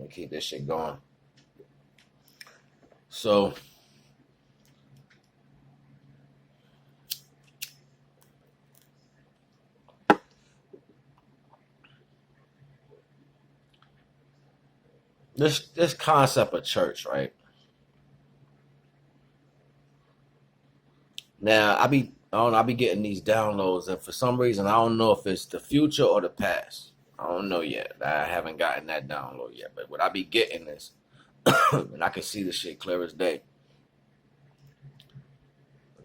me keep this shit going. So this concept of church, right? Now I be getting these downloads, and for some reason I don't know if it's the future or the past. I don't know yet. I haven't gotten that download yet, but what I be getting is, and I can see the shit clear as day,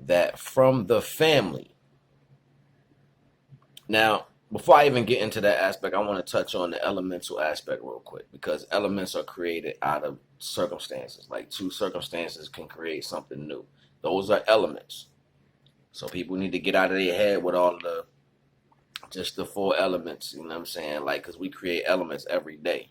that from the family. Now, before I even get into that aspect, I want to touch on the elemental aspect real quick, because elements are created out of circumstances. Like two circumstances can create something new. Those are elements. So people need to get out of their head with all the just the four elements, you know what I'm saying? Like, because we create elements every day.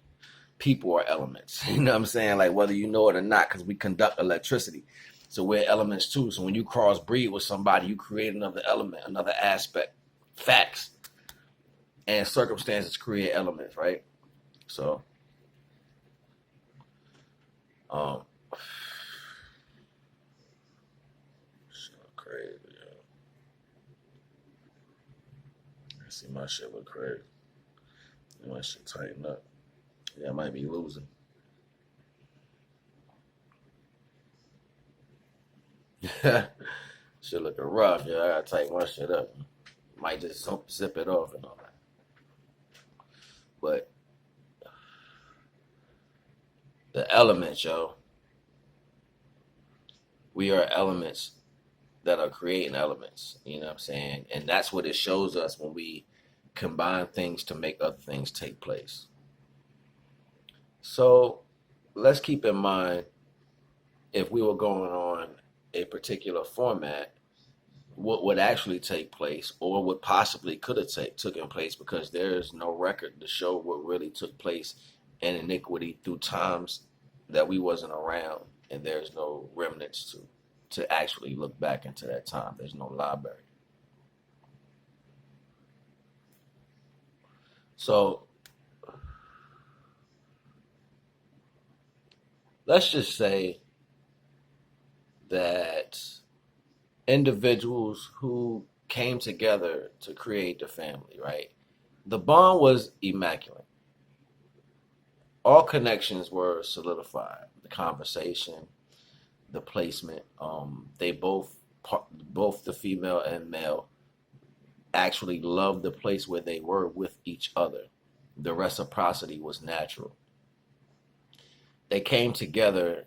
People are elements, you know what I'm saying? Like, whether you know it or not, because we conduct electricity. So we're elements too. So when you crossbreed with somebody, you create another element, another aspect. Facts and circumstances create elements, right? So, um, shit look crazy. Yeah. I see my shit look crazy. My shit tighten up. Yeah, I might be losing. Shit looking rough. Yeah, I gotta tighten my shit up. Might just zip it off and all that. But the elements, yo, we are elements that are creating elements. You know what I'm saying? And that's what it shows us when we combine things to make other things take place. So let's keep in mind, if we were going on a particular format, what would actually take place, or what possibly could have taken place, because there is no record to show what really took place in iniquity through times that we wasn't around, and there's no remnants to actually look back into that time. There's no library. So let's just say that individuals who came together to create the family, right? The bond was immaculate. All connections were solidified. The conversation, the placement. They both the female and male, actually loved the place where they were with each other. The reciprocity was natural. They came together,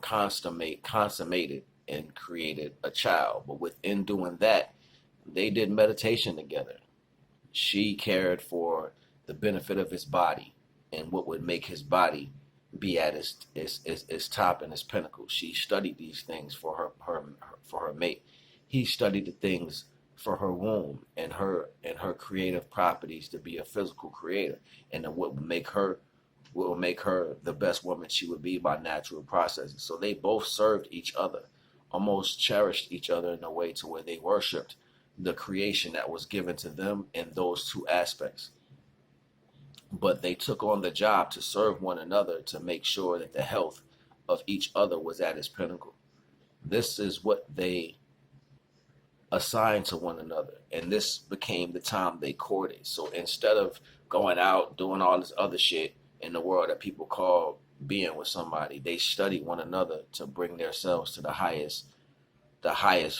consummated, and created a child. But within doing that, they did meditation together. She cared for the benefit of his body and what would make his body be at its top and its pinnacle. She studied these things for her mate. He studied the things for her womb and her creative properties to be a physical creator, and what would make her the best woman she would be by natural processes. So they both served each other, almost cherished each other in a way to where they worshipped the creation that was given to them in those two aspects. But they took on the job to serve one another, to make sure that the health of each other was at its pinnacle. This is what they assigned to one another, and this became the time they courted. So instead of going out doing all this other shit in the world that people call being with somebody, they studied one another to bring themselves to the highest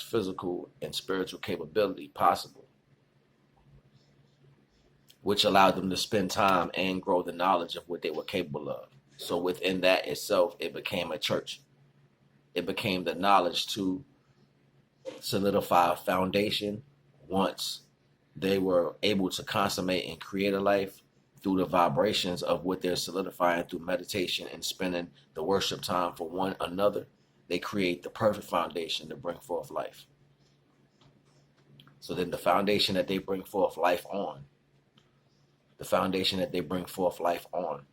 physical and spiritual capability possible, which allowed them to spend time and grow the knowledge of what they were capable of. So within that itself, it became a church. It became the knowledge to solidify a foundation. Once they were able to consummate and create a life through the vibrations of what they're solidifying through meditation and spending the worship time for one another, they create the perfect foundation to bring forth life. So then the foundation that they bring forth life on, the foundation that they bring forth life on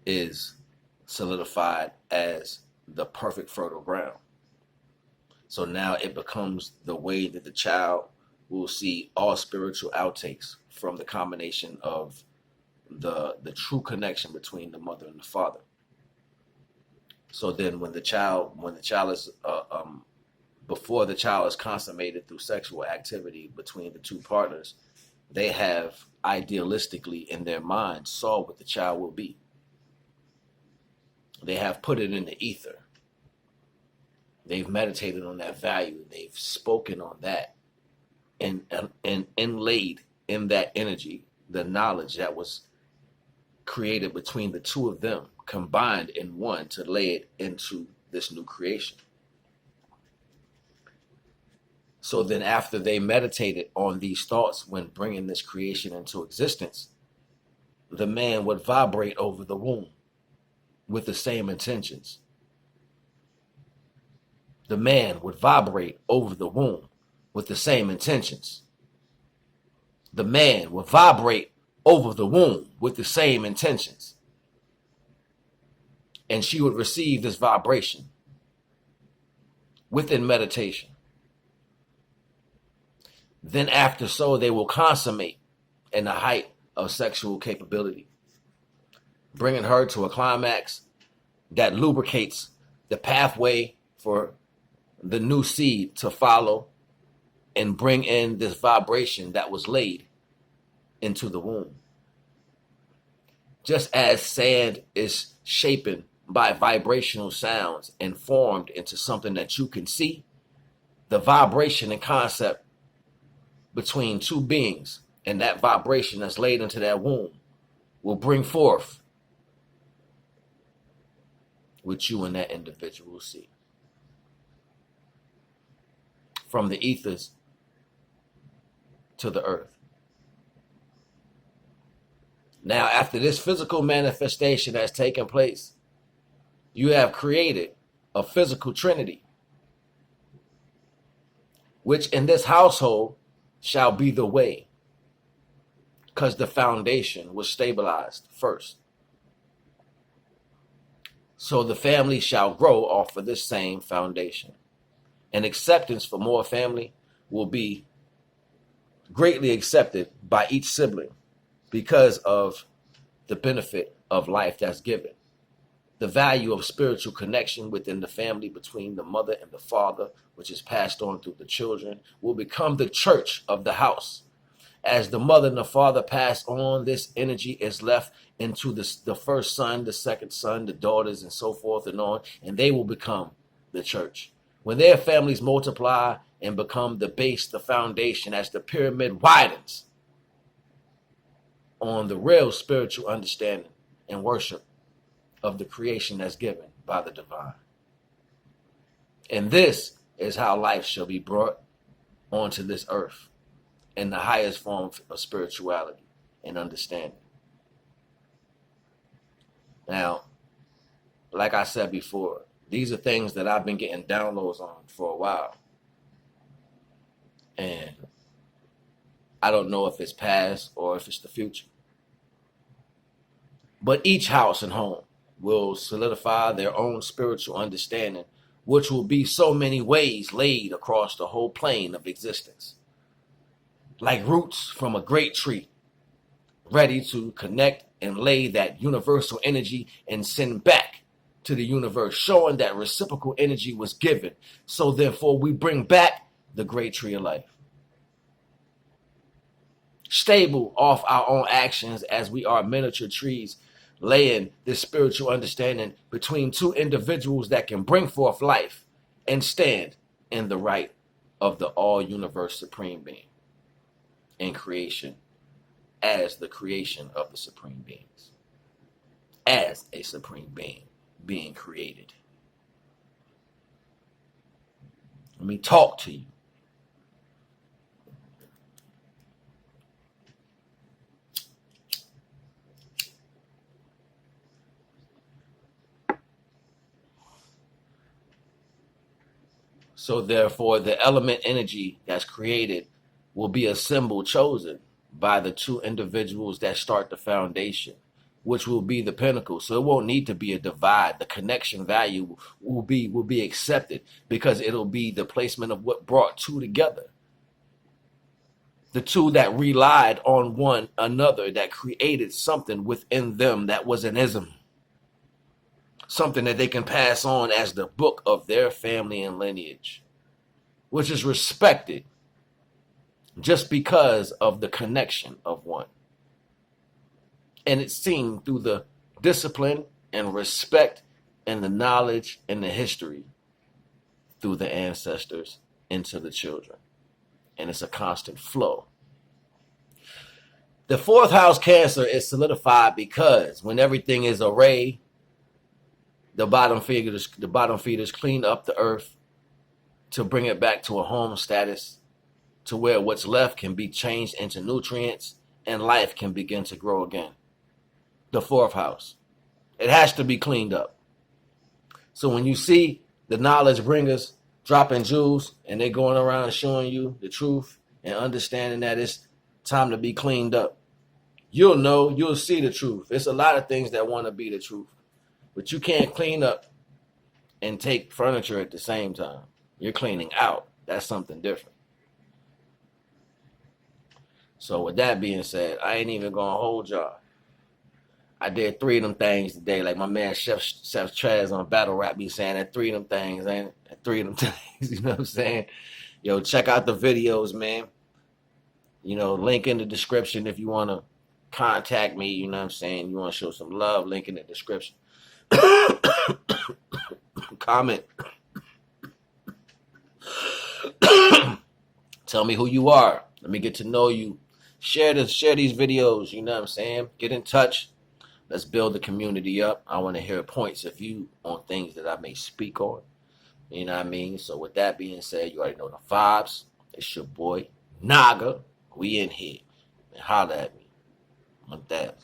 is solidified as the perfect fertile ground. So now it becomes the way that the child will see all spiritual outtakes from the combination of the true connection between the mother and the father. So then when the child is before the child is consummated through sexual activity between the two partners, they have idealistically in their mind saw what the child will be. They have put it in the ether. They've meditated on that value. They've spoken on that and inlaid in that energy the knowledge that was created between the two of them, combined in one to lay it into this new creation. So then after they meditated on these thoughts when bringing this creation into existence, the man would vibrate over the womb with the same intentions. The man would vibrate over the womb with the same intentions. The man would vibrate over the womb with the same intentions. And she would receive this vibration within meditation. Then after so, they will consummate in the height of sexual capability, bringing her to a climax that lubricates the pathway for the new seed to follow and bring in this vibration that was laid into the womb. Just as sand is shapen by vibrational sounds and formed into something that you can see, the vibration and concept between two beings and that vibration that's laid into that womb will bring forth what you and that individual see. From the ethers to the earth. Now, after this physical manifestation has taken place, you have created a physical trinity, which in this household shall be the way, because the foundation was stabilized first. So the family shall grow off of this same foundation. And acceptance for more family will be greatly accepted by each sibling because of the benefit of life that's given. The value of spiritual connection within the family between the mother and the father, which is passed on through the children, will become the church of the house. As the mother and the father pass on, this energy is left into the first son, the second son, the daughters, and so forth and on, and they will become the church. When their families multiply and become the base, the foundation, as the pyramid widens on the real spiritual understanding and worship of the creation that's given by the divine. And this is how life shall be brought onto this earth in the highest form of spirituality and understanding. Now, like I said before, these are things that I've been getting downloads on for a while. And I don't know if it's past or if it's the future. But each house and home will solidify their own spiritual understanding, which will be so many ways laid across the whole plane of existence. Like roots from a great tree, ready to connect and lay that universal energy and send back to the universe, showing that reciprocal energy was given. So therefore we bring back the great tree of life. Stable off our own actions as we are miniature trees, laying this spiritual understanding between two individuals that can bring forth life and stand in the right of the all-universe supreme being in creation as the creation of the supreme beings, as a supreme being created. Let me talk to you. So therefore, the element energy that's created will be a symbol chosen by the two individuals that start the foundation, which will be the pinnacle. So it won't need to be a divide. The connection value will be accepted because it'll be the placement of what brought two together. The two that relied on one another, that created something within them that was an ism. Something that they can pass on as the book of their family and lineage, which is respected just because of the connection of one. And it's seen through the discipline and respect and the knowledge and the history through the ancestors into the children. And it's a constant flow. The fourth house Cancer is solidified because when everything is arrayed, the bottom feeders clean up the earth to bring it back to a home status, to where what's left can be changed into nutrients and life can begin to grow again. The fourth house. It has to be cleaned up. So when you see the knowledge bringers dropping jewels and they're going around showing you the truth and understanding that it's time to be cleaned up, you'll know, you'll see the truth. It's a lot of things that want to be the truth, but you can't clean up and take furniture at the same time. You're cleaning out. That's something different. So with that being said, I ain't even going to hold y'all. I did 3 of them things today. Like my man Chef Trez on Battle Rap be saying that 3 of them things, ain't it? 3 of them things, you know what I'm saying? Yo, check out the videos, man. You know, link in the description if you want to contact me, you know what I'm saying? You want to show some love, link in the description. Comment. Tell me who you are. Let me get to know you. Share these videos, you know what I'm saying? Get in touch. Let's build the community up. I want to hear points of view on things that I may speak on. You know what I mean? So with that being said, you already know the vibes. It's your boy, Naga. We in here. And holla at me. Like that.